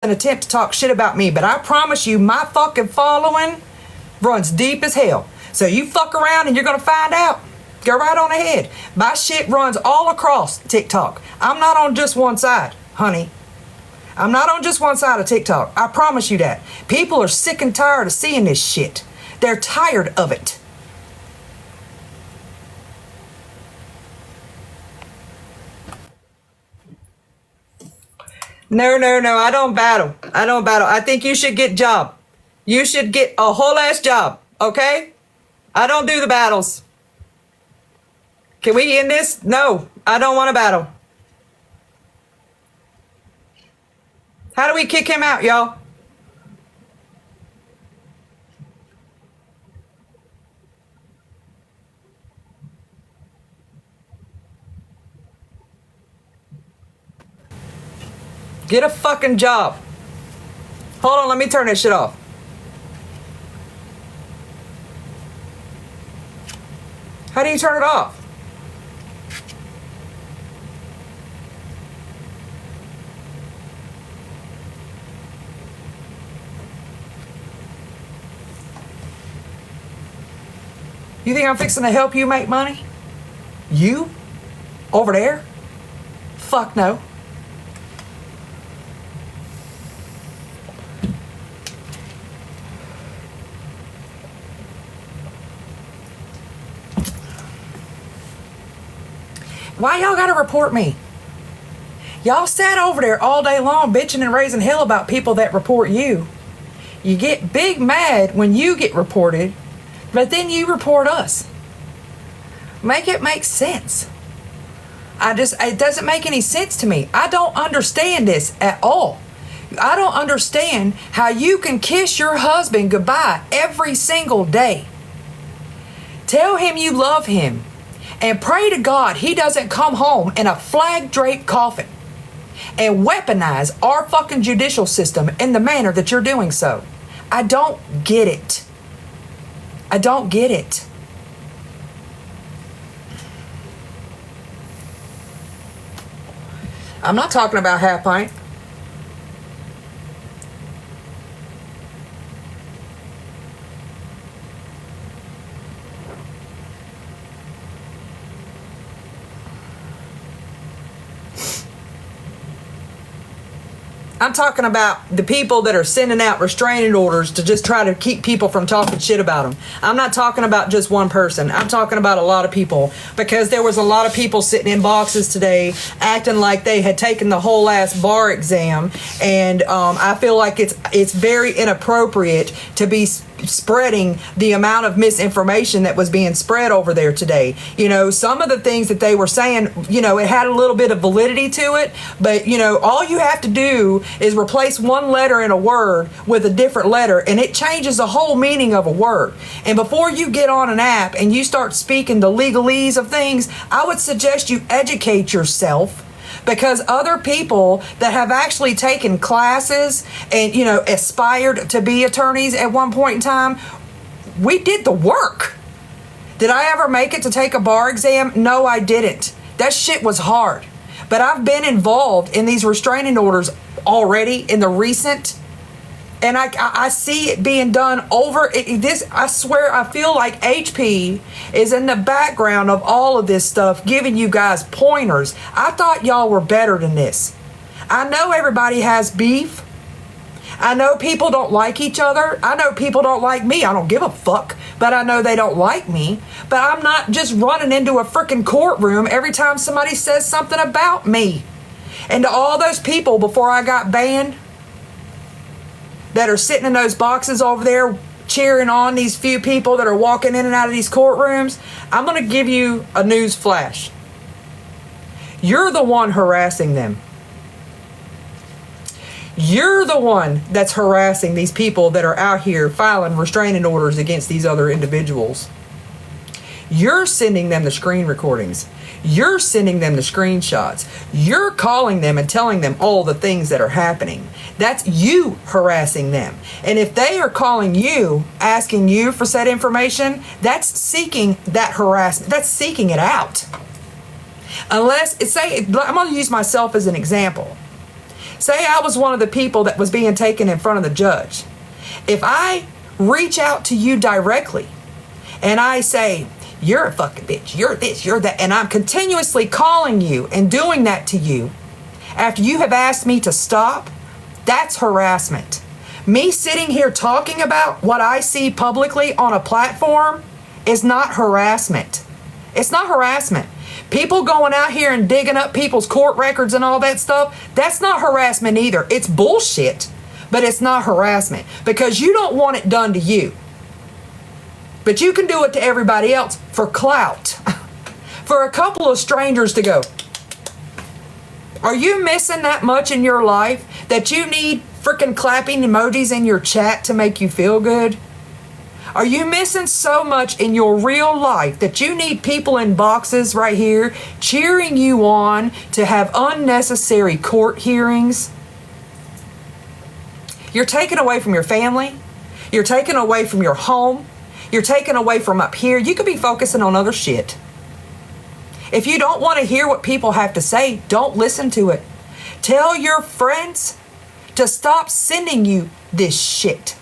an attempt to talk shit about me, but I promise you my fucking following runs deep as hell. So you fuck around and you're gonna find out. Go right on ahead. My shit runs all across TikTok. I'm not on just one side, honey. I'm not on just one side of TikTok. I promise you that. People are sick and tired of seeing this shit. They're tired of it. No, I don't battle. I think you should get job. You should get a whole ass job, okay? I don't do the battles. Can we end this? No, I don't want to battle. How do we kick him out, y'all? Get a fucking job. Hold on, let me turn this shit off. How do you turn it off? You think I'm fixing to help you make money? You? Over there? Fuck no. Why y'all gotta report me? Y'all sat over there all day long bitching and raising hell about people that report you. You get big mad when you get reported, but then you report us. Make it make sense. It doesn't make any sense to me. I don't understand this at all. I don't understand how you can kiss your husband goodbye every single day. Tell him you love him. And pray to God he doesn't come home in a flag-draped coffin and weaponize our fucking judicial system in the manner that you're doing so. I don't get it. I don't get it. I'm not talking about half pint. I'm talking about the people that are sending out restraining orders to just try to keep people from talking shit about them. I'm not talking about just one person. I'm talking about a lot of people, because there was a lot of people sitting in boxes today acting like they had taken the whole ass bar exam, and I feel like it's very inappropriate to be spreading the amount of misinformation that was being spread over there today. You know, some of the things that they were saying, you know, it had a little bit of validity to it, but you know, all you have to do is replace one letter in a word with a different letter and it changes the whole meaning of a word. And before you get on an app and you start speaking the legalese of things, I would suggest you educate yourself, because other people that have actually taken classes and, you know, aspired to be attorneys at one point in time, we did the work. Did I ever make it to take a bar exam? No, I didn't. That shit was hard. But I've been involved in these restraining orders already in the recent, and I see it being done over this. I swear, I feel like HP is in the background of all of this stuff, giving you guys pointers. I thought y'all were better than this. I know everybody has beef. I know people don't like each other. I know people don't like me. I don't give a fuck, but I know they don't like me. But I'm not just running into a freaking courtroom every time somebody says something about me. And to all those people before I got banned that are sitting in those boxes over there cheering on these few people that are walking in and out of these courtrooms, I'm going to give you a news flash. You're the one harassing them. You're the one that's harassing these people that are out here filing restraining orders against these other individuals. You're sending them the screen recordings. You're sending them the screenshots. You're calling them and telling them all the things that are happening. That's you harassing them. And if they are calling you, asking you for said information, that's seeking that harassment. That's seeking it out. Unless, I'm going to use myself as an example. Say I was one of the people that was being taken in front of the judge. If I reach out to you directly and I say, you're a fucking bitch, you're this, you're that, and I'm continuously calling you and doing that to you after you have asked me to stop, that's harassment. Me sitting here talking about what I see publicly on a platform is not harassment. It's not harassment. People going out here and digging up people's court records and all that stuff, that's not harassment either. It's bullshit, but it's not harassment because you don't want it done to you. But you can do it to everybody else for clout. For a couple of strangers to go, are you missing that much in your life that you need freaking clapping emojis in your chat to make you feel good? Are you missing so much in your real life that you need people in boxes right here cheering you on to have unnecessary court hearings? You're taken away from your family. You're taken away from your home. You're taken away from up here. You could be focusing on other shit. If you don't want to hear what people have to say, don't listen to it. Tell your friends to stop sending you this shit.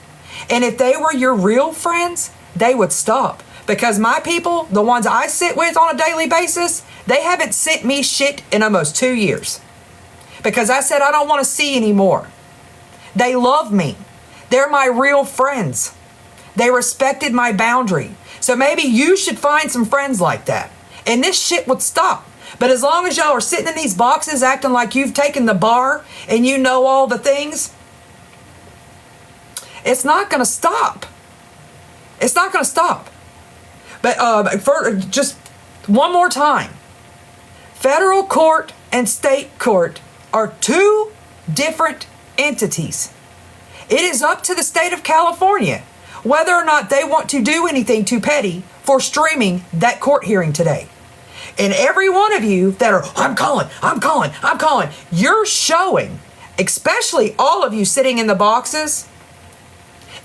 And if they were your real friends, they would stop. Because my people, the ones I sit with on a daily basis, they haven't sent me shit in almost 2 years. Because I said I don't want to see anymore. They love me. They're my real friends. They respected my boundary. So maybe you should find some friends like that. And this shit would stop. But as long as y'all are sitting in these boxes acting like you've taken the bar and you know all the things, it's not going to stop. It's not going to stop. But for just one more time, federal court and state court are two different entities. It is up to the state of California whether or not they want to do anything too petty for streaming that court hearing today. And every one of you that are, I'm calling, you're showing, especially all of you sitting in the boxes,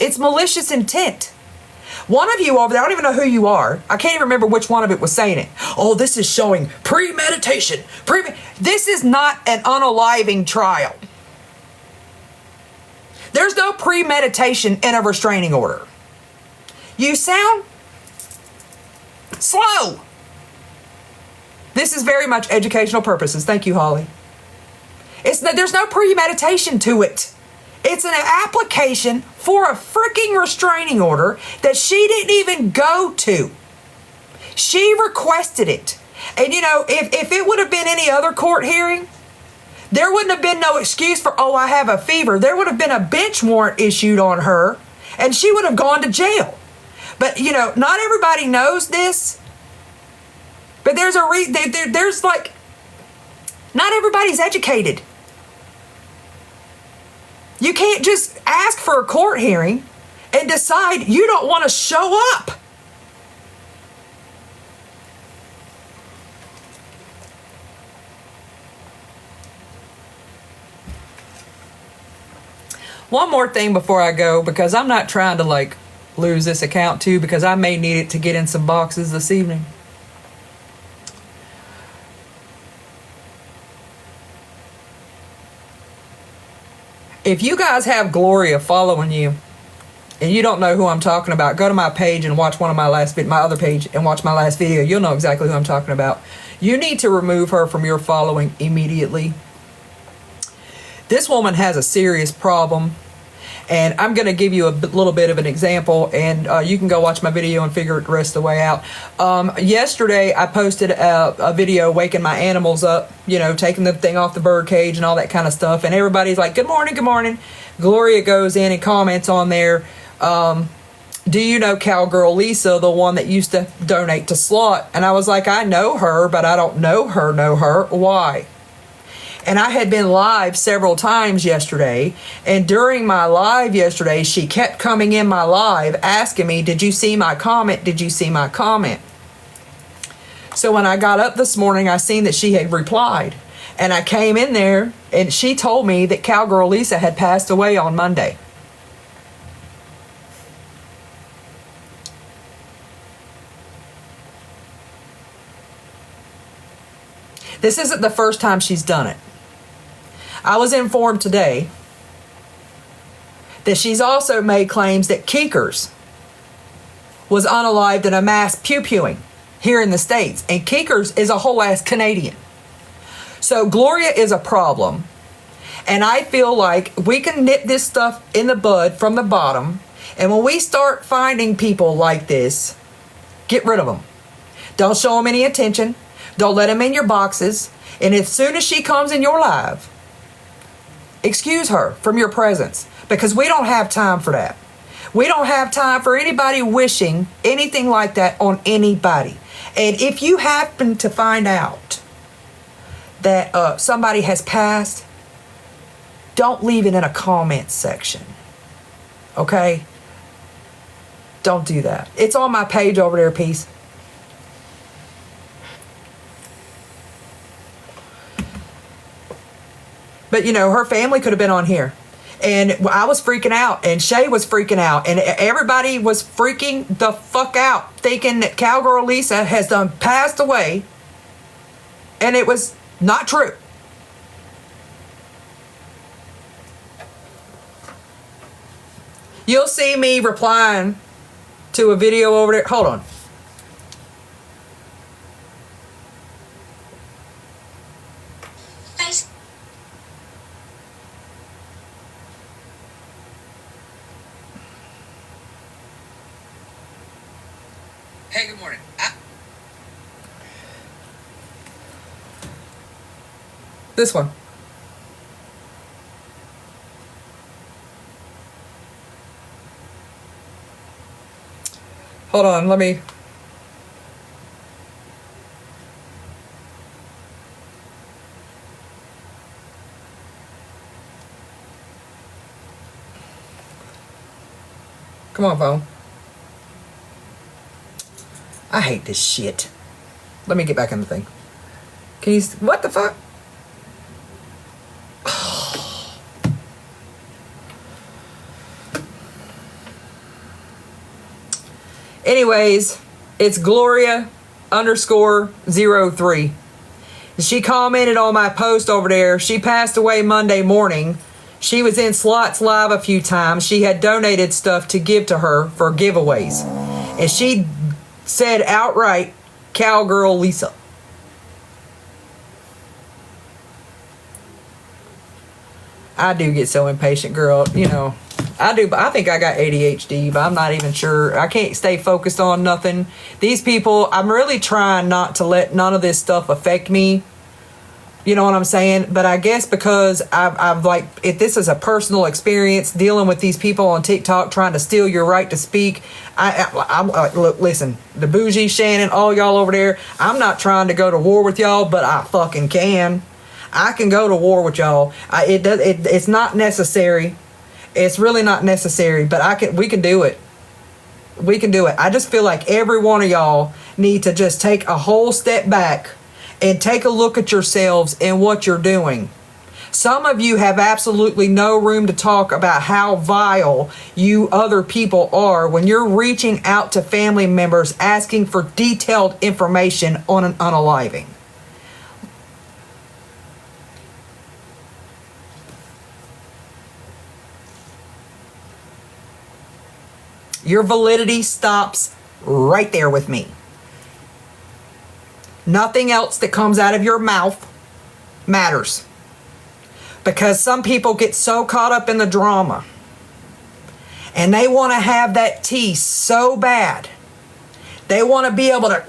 it's malicious intent. One of you over there, I don't even know who you are. I can't even remember which one of it was saying it. Oh, this is showing premeditation. This is not an unaliving trial. There's no premeditation in a restraining order. You sound slow. This is very much educational purposes. Thank you, Holly. There's no premeditation to it. It's an application for a freaking restraining order that she didn't even go to. She requested it. And you know, if it would have been any other court hearing, there wouldn't have been no excuse for, oh, I have a fever. There would have been a bench warrant issued on her, and she would have gone to jail. But, you know, not everybody knows this. But there's there's like, not everybody's educated. You can't just ask for a court hearing and decide you don't want to show up. One more thing before I go, because I'm not trying to like lose this account too, because I may need it to get in some boxes this evening. If you guys have Gloria following you and you don't know who I'm talking about, go to my page and watch my other page and watch my last video. You'll know exactly who I'm talking about. You need to remove her from your following immediately. This woman has a serious problem, and I'm going to give you a little bit of an example, and you can go watch my video and figure it the rest of the way out. Yesterday, I posted a video waking my animals up, you know, taking the thing off the bird cage and all that kind of stuff, and everybody's like, good morning, good morning. Gloria goes in and comments on there, do you know Cowgirl Lisa, the one that used to donate to Slot? And I was like, I know her, but I don't know her. Why? And I had been live several times yesterday. And during my live yesterday, she kept coming in my live asking me, did you see my comment? Did you see my comment? So when I got up this morning, I seen that she had replied. And I came in there and she told me that Cowgirl Lisa had passed away on Monday. This isn't the first time she's done it. I was informed today that she's also made claims that Keekers was unalived in a mass pew-pewing here in the States. And Keekers is a whole ass Canadian. So Gloria is a problem. And I feel like we can nip this stuff in the bud from the bottom. And when we start finding people like this, get rid of them. Don't show them any attention. Don't let them in your boxes. And as soon as she comes in your life, excuse her from your presence. Because we don't have time for that. We don't have time for anybody wishing anything like that on anybody. And if you happen to find out that somebody has passed, don't leave it in a comment section. Okay? Don't do that. It's on my page over there, peace. But, you know, her family could have been on here. And I was freaking out. And Shay was freaking out. And everybody was freaking the fuck out. Thinking that Cowgirl Lisa has done passed away. And it was not true. You'll see me replying to a video over there. Hold on. Hey, good morning. This one. Hold on, let me... Come on, phone. I hate this shit. Let me get back in the thing. Can you... What the fuck? Anyways, it's Gloria_03. She commented on my post over there. She passed away Monday morning. She was in Slots Live a few times. She had donated stuff to give to her for giveaways. And she said outright, Cowgirl Lisa. I do get so impatient, girl. You know, I do. I think I got ADHD, but I'm not even sure. I can't stay focused on nothing. These people, I'm really trying not to let none of this stuff affect me. You know what I'm saying? But I guess because I've like, if this is a personal experience dealing with these people on TikTok trying to steal your right to speak, I'm look, listen, the bougie Shannon, all y'all over there, I'm not trying to go to war with y'all, but I fucking can. I can go to war with y'all. It's not necessary. It's really not necessary, but we can do it. We can do it. I just feel like every one of y'all need to just take a whole step back and take a look at yourselves and what you're doing. Some of you have absolutely no room to talk about how vile you other people are when you're reaching out to family members asking for detailed information on an unaliving. Your validity stops right there with me. Nothing else that comes out of your mouth matters. Because some people get so caught up in the drama. And they want to have that tea so bad. They want to be able to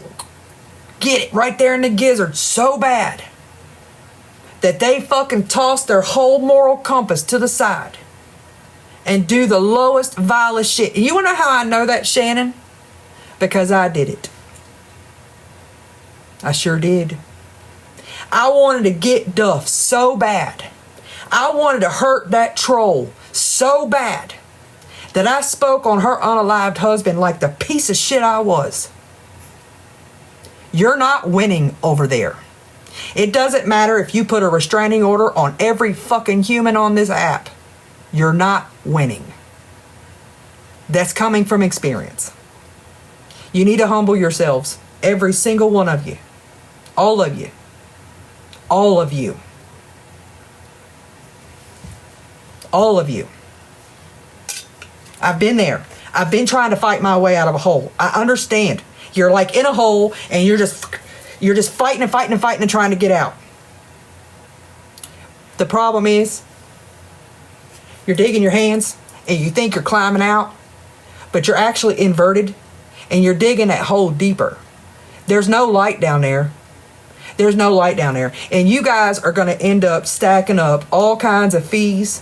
get it right there in the gizzard so bad. That they fucking toss their whole moral compass to the side. And do the lowest, vilest shit. You want to know how I know that, Shannon? Because I did it. I sure did. I wanted to get Duff so bad. I wanted to hurt that troll so bad that I spoke on her unalived husband like the piece of shit I was. You're not winning over there. It doesn't matter if you put a restraining order on every fucking human on this app. You're not winning. That's coming from experience. You need to humble yourselves. Every single one of you. All of you. All of you. All of you. I've been there. I've been trying to fight my way out of a hole. I understand. You're like in a hole and you're just fighting and fighting and fighting and trying to get out. The problem is you're digging your hands and you think you're climbing out, but you're actually inverted and you're digging that hole deeper. There's no light down there. There's no light down there. And you guys are going to end up stacking up all kinds of fees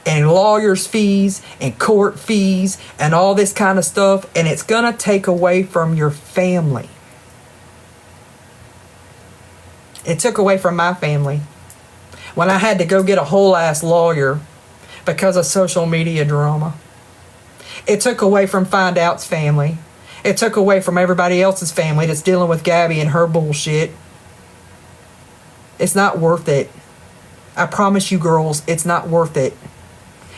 and lawyers' fees and court fees and all this kind of stuff. And it's going to take away from your family. It took away from my family when I had to go get a whole ass lawyer because of social media drama. It took away from Find Out's family. It took away from everybody else's family that's dealing with Gabby and her bullshit. It's not worth it. I promise you girls, it's not worth it.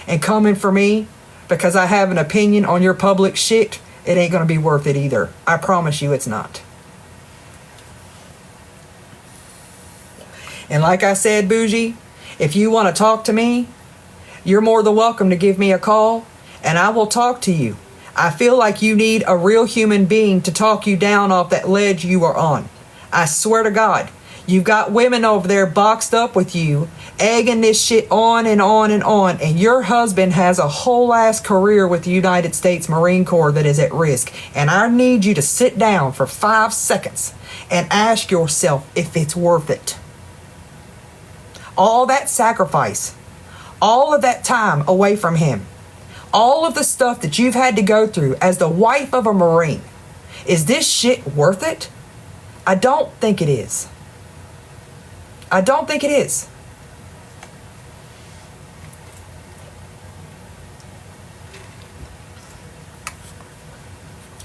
And coming for me because I have an opinion on your public shit, it ain't going to be worth it either. I promise you it's not. And like I said, Bougie, if you want to talk to me, you're more than welcome to give me a call and I will talk to you. I feel like you need a real human being to talk you down off that ledge you are on. I swear to God, you've got women over there boxed up with you, egging this shit on and on and on, and your husband has a whole ass career with the United States Marine Corps that is at risk. And I need you to sit down for 5 seconds and ask yourself if it's worth it. All that sacrifice, all of that time away from him, all of the stuff that you've had to go through as the wife of a Marine, is this shit worth it? I don't think it is. I don't think it is.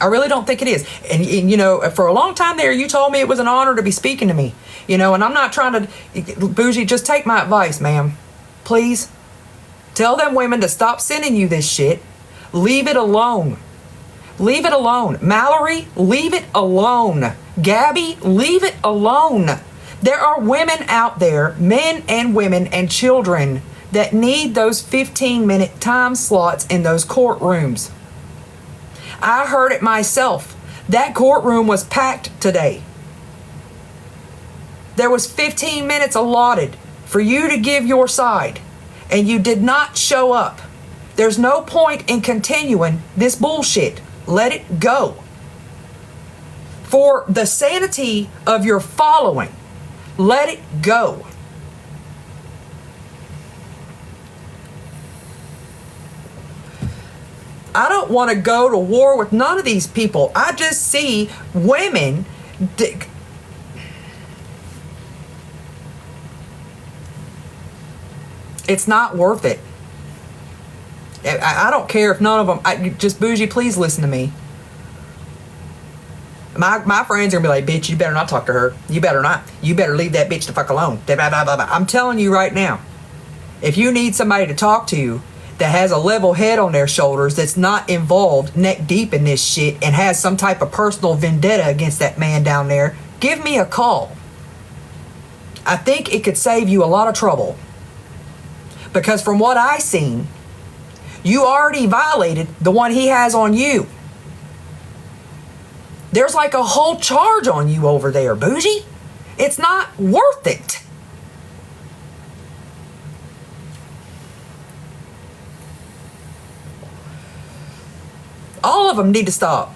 I really don't think it is. And you know, for a long time there, you told me it was an honor to be speaking to me. You know, and I'm not trying to, Bougie, just take my advice, ma'am. Please. Tell them women to stop sending you this shit. Leave it alone. Leave it alone. Mallory, leave it alone. Gabby, leave it alone. There are women out there, men and women and children, that need those 15-minute time slots in those courtrooms. I heard it myself. That courtroom was packed today. There was 15 minutes allotted for you to give your side, and you did not show up. There's no point in continuing this bullshit. Let it go. For the sanity of your following, let it go. I don't want to go to war with none of these people. I just see women. It's not worth it. I don't care if none of them. Just Bougie, please listen to me. My friends are going to be like, bitch, you better not talk to her. You better not. You better leave that bitch the fuck alone. I'm telling you right now, if you need somebody to talk to that has a level head on their shoulders, that's not involved neck deep in this shit and has some type of personal vendetta against that man down there, give me a call. I think it could save you a lot of trouble. Because from what I seen, you already violated the one he has on you. There's like a whole charge on you over there, Bougie. It's not worth it. All of them need to stop.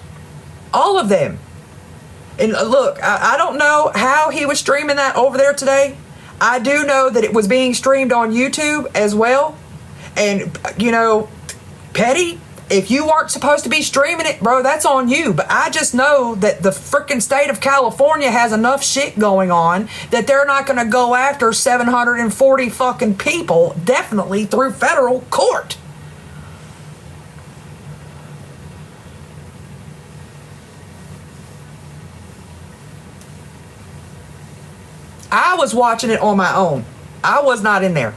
All of them. And look, I don't know how he was streaming that over there today. I do know that it was being streamed on YouTube as well. And, you know, Petty, if you weren't supposed to be streaming it, bro, that's on you. But I just know that the freaking state of California has enough shit going on that they're not going to go after 740 fucking people, definitely through federal court. I was watching it on my own. I was not in there.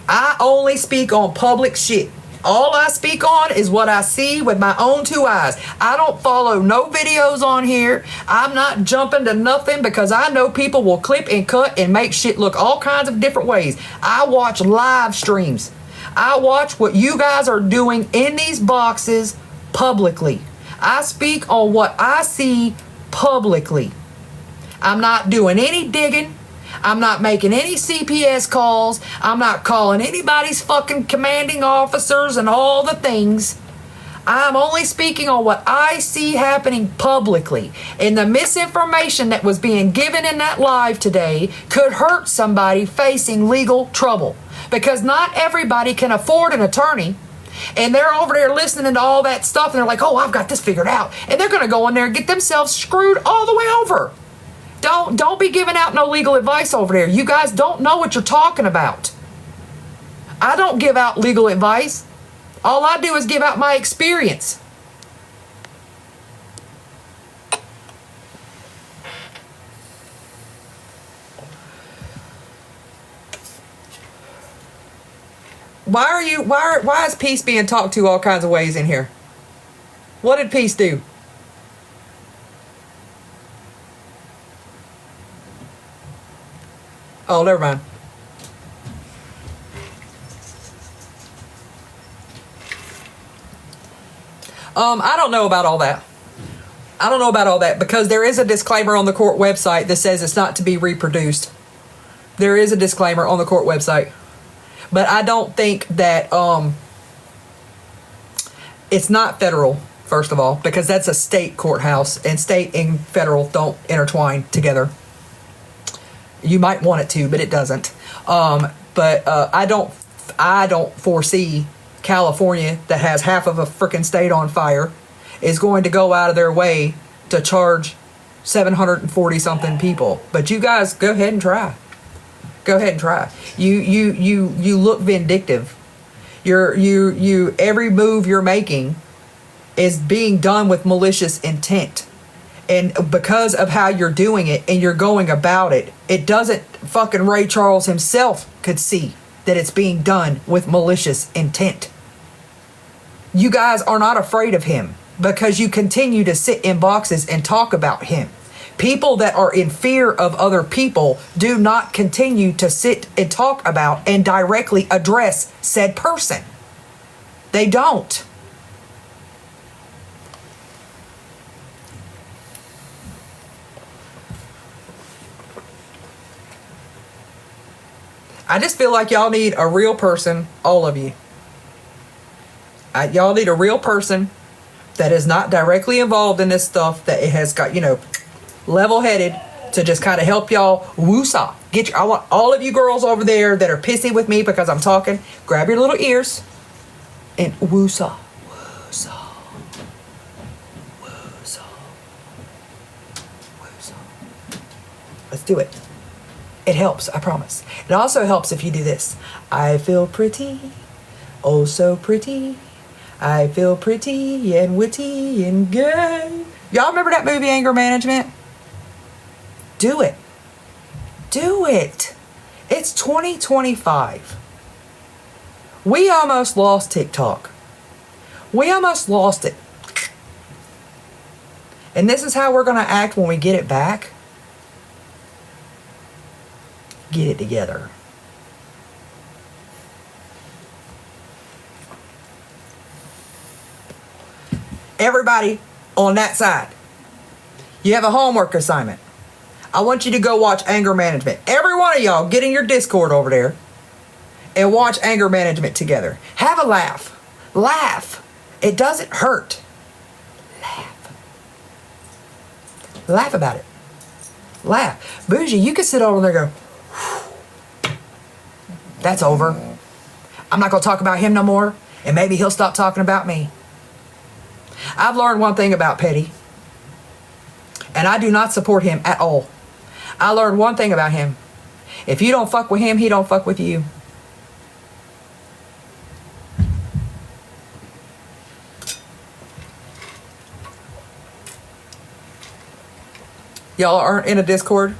I only speak on public shit. All I speak on is what I see with my own two eyes. I don't follow no videos on here. I'm not jumping to nothing because I know people will clip and cut and make shit look all kinds of different ways. I watch live streams. I watch what you guys are doing in these boxes publicly. I speak on what I see publicly. I'm not doing any digging. I'm not making any CPS calls. I'm not calling anybody's fucking commanding officers and all the things. I'm only speaking on what I see happening publicly. And the misinformation that was being given in that live today could hurt somebody facing legal trouble. Because not everybody can afford an attorney. And they're over there listening to all that stuff. And they're like, oh, I've got this figured out. And they're going to go in there and get themselves screwed all the way over. Don't be giving out no legal advice over there. You guys don't know what you're talking about. I don't give out legal advice. All I do is give out my experience. Why is Peace being talked to all kinds of ways in here? What did Peace do? Oh, never mind. I don't know about all that. I don't know about all that because there is a disclaimer on the court website that says it's not to be reproduced. There is a disclaimer on the court website. But I don't think that it's not federal, first of all, because that's a state courthouse, and state and federal don't intertwine together. You might want it to, but it doesn't. But I don't foresee California, that has half of a freaking state on fire, is going to go out of their way to charge 740 something people. But you guys go ahead and try. Go ahead and try. You look vindictive. You every move you're making is being done with malicious intent. And because of how you're doing it and you're going about it, it doesn't, fucking Ray Charles himself could see that it's being done with malicious intent. You guys are not afraid of him because you continue to sit in boxes and talk about him. People that are in fear of other people do not continue to sit and talk about and directly address said person. They don't. I just feel like y'all need a real person, all of you. Y'all need a real person that is not directly involved in this stuff, that it has got, level-headed to just kind of help y'all woosah. I want all of you girls over there that are pissy with me because I'm talking, grab your little ears and woosah, woosah, woosah, woosah. Let's do it. It helps, I promise. It also helps if you do this. I feel pretty, oh so pretty. I feel pretty and witty and good. Y'all remember that movie, Anger Management? Do it. Do it. It's 2025. We almost lost TikTok. We almost lost it. And this is how we're going to act when we get it back. Get it together. Everybody on that side, you have a homework assignment. I want you to go watch Anger Management. Every one of y'all, get in your Discord over there and watch Anger Management together. Have a laugh. Laugh. It doesn't hurt. Laugh. Laugh about it. Laugh. Bougie, you can sit over there and go, that's over. I'm not going to talk about him no more, and maybe he'll stop talking about me. I've learned one thing about Petty, and I do not support him at all. I learned one thing about him. If you don't fuck with him, he don't fuck with you. Y'all aren't in a Discord?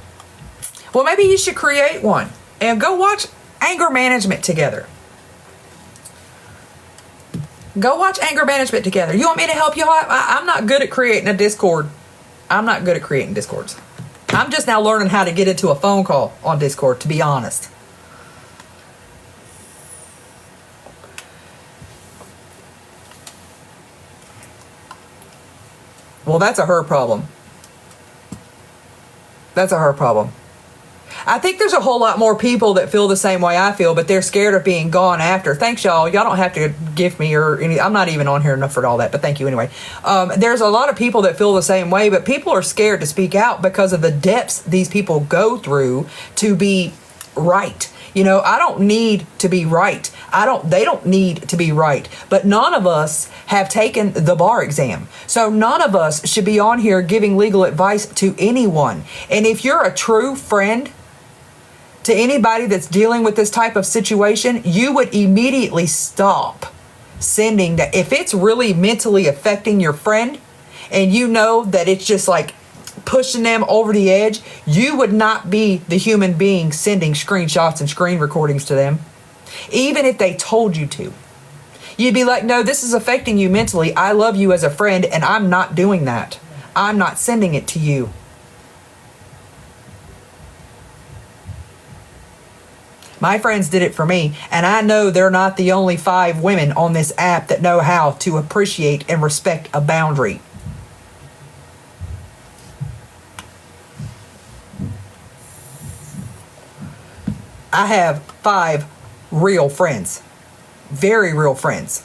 Well, maybe you should create one and go watch Anger Management together. Go watch anger management together. You want me to help you out? I'm not good at creating a Discord. I'm not good at creating Discords. I'm just now learning how to get into a phone call on Discord, to be honest. Well, that's a her problem. That's a her problem. I think there's a whole lot more people that feel the same way I feel, but they're scared of being gone after. Thanks, y'all. Y'all don't have to give me or any. I'm not even on here enough for all that, but thank you anyway. There's a lot of people that feel the same way, but people are scared to speak out because of the depths these people go through to be right. You know, I don't need to be right. They don't need to be right. But none of us have taken the bar exam. So none of us should be on here giving legal advice to anyone. And if you're a true friend to anybody that's dealing with this type of situation, you would immediately stop sending that. If it's really mentally affecting your friend and you know that it's just like pushing them over the edge, you would not be the human being sending screenshots and screen recordings to them, even if they told you to. You'd be like, no, this is affecting you mentally. I love you as a friend, and I'm not doing that. I'm not sending it to you. My friends did it for me, and I know they're not the only 5 women on this app that know how to appreciate and respect a boundary. I have 5 real friends, very real friends.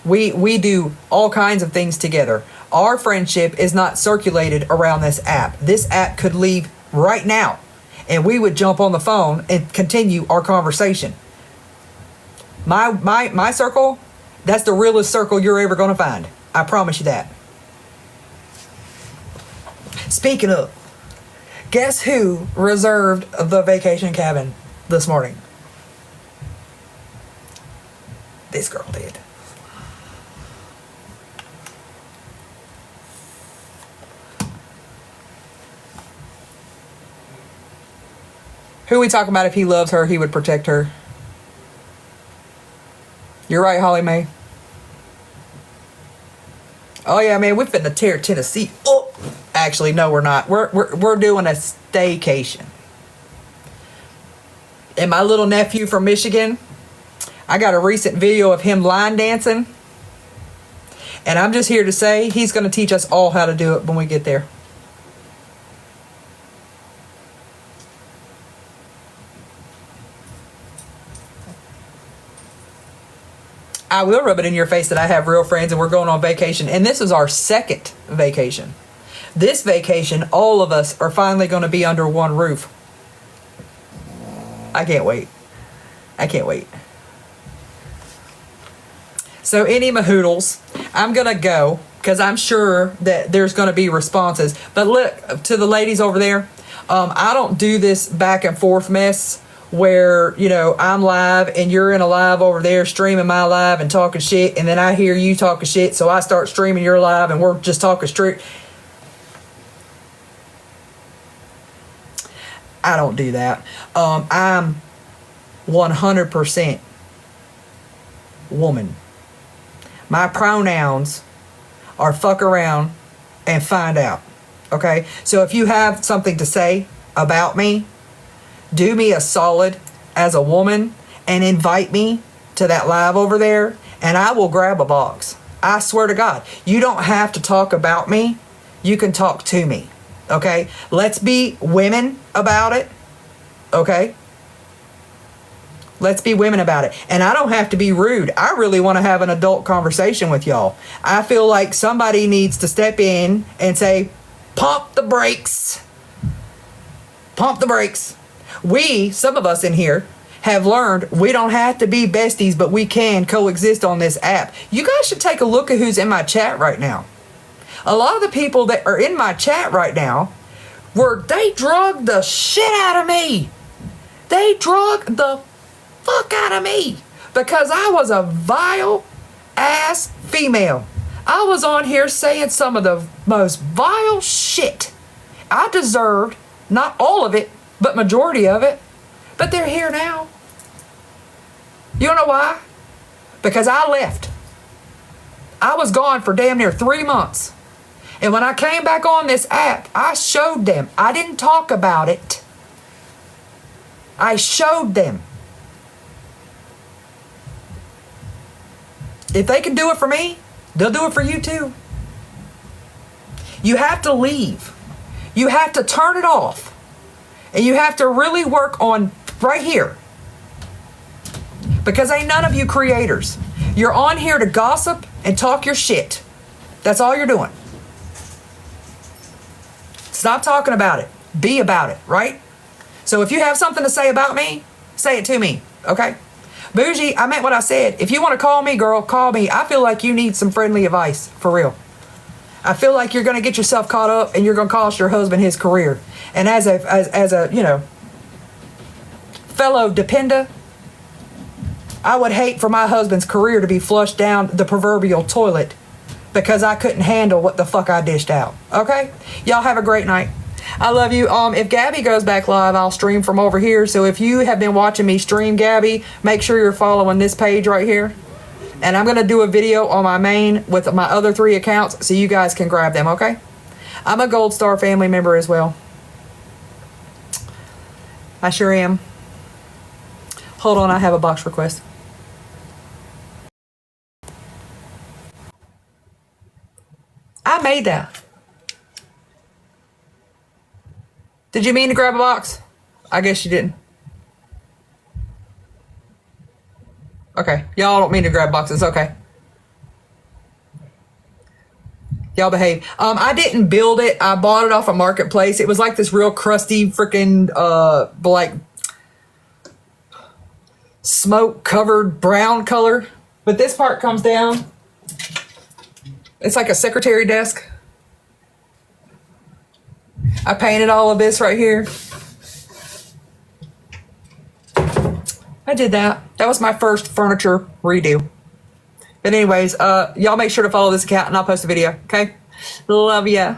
We do all kinds of things together. Our friendship is not circulated around this app. This app could leave right now, and we would jump on the phone and continue our conversation. My circle, that's the realest circle you're ever going to find. I promise you that. Speaking of, guess who reserved the vacation cabin this morning? This girl did. Who we talking about? If he loves her, he would protect her. You're right, Holly Mae. Oh yeah, man, we're finna tear Tennessee. Oh, actually, no, we're not. We're doing a staycation. And my little nephew from Michigan, I got a recent video of him line dancing, and I'm just here to say he's gonna teach us all how to do it when we get there. I will rub it in your face that I have real friends and we're going on vacation. And this is our second vacation. This vacation, all of us are finally going to be under one roof. I can't wait. I can't wait. So any mahoodles, I'm going to go because I'm sure that there's going to be responses. But look, to the ladies over there, I don't do this back and forth mess where, you know, I'm live and you're in a live over there streaming my live and talking shit, and then I hear you talking shit, so I start streaming your live and we're just talking straight. I don't do that. I'm 100% woman. My pronouns are fuck around and find out. Okay? So if you have something to say about me, do me a solid as a woman and invite me to that live over there, and I will grab a box. I swear to God, you don't have to talk about me. You can talk to me. Okay? Let's be women about it. Okay? Let's be women about it. And I don't have to be rude. I really want to have an adult conversation with y'all. I feel like somebody needs to step in and say, pump the brakes. Pump the brakes. Some of us in here, have learned we don't have to be besties, but we can coexist on this app. You guys should take a look at who's in my chat right now. A lot of the people that are in my chat right now, they drug the shit out of me. They drug the fuck out of me because I was a vile ass female. I was on here saying some of the most vile shit. I deserved not all of it, but majority of it. But they're here now. You don't know why? because I left. I was gone for damn near 3 months. And when I came back on this app, I showed them. I didn't talk about it. I showed them. If they can do it for me, they'll do it for you too. You have to leave. You have to turn it off. And you have to really work on right here. Because ain't none of you creators. You're on here to gossip and talk your shit. That's all you're doing. Stop talking about it. Be about it, right? So if you have something to say about me, say it to me, okay? Bougie, I meant what I said. If you want to call me, girl, call me. I feel like you need some friendly advice, for real. I feel like you're going to get yourself caught up and you're going to cost your husband his career. And as a you know, fellow depender, I would hate for my husband's career to be flushed down the proverbial toilet because I couldn't handle what the fuck I dished out. Okay? Y'all have a great night. I love you. If Gabby goes back live, I'll stream from over here. So if you have been watching me stream Gabby, make sure you're following this page right here. And I'm going to do a video on my main with my other 3 accounts so you guys can grab them, okay? I'm a Gold Star family member as well. I sure am. Hold on, I have a box request. I made that. Did you mean to grab a box? I guess you didn't. Okay. Y'all don't mean to grab boxes. Okay. Y'all behave. I didn't build it. I bought it off a marketplace. It was like this real crusty freaking like smoke covered brown color. But this part comes down. It's like a secretary desk. I painted all of this right here. I did that. That was my first furniture redo. But anyways, y'all make sure to follow this account and I'll post a video, okay? Love ya.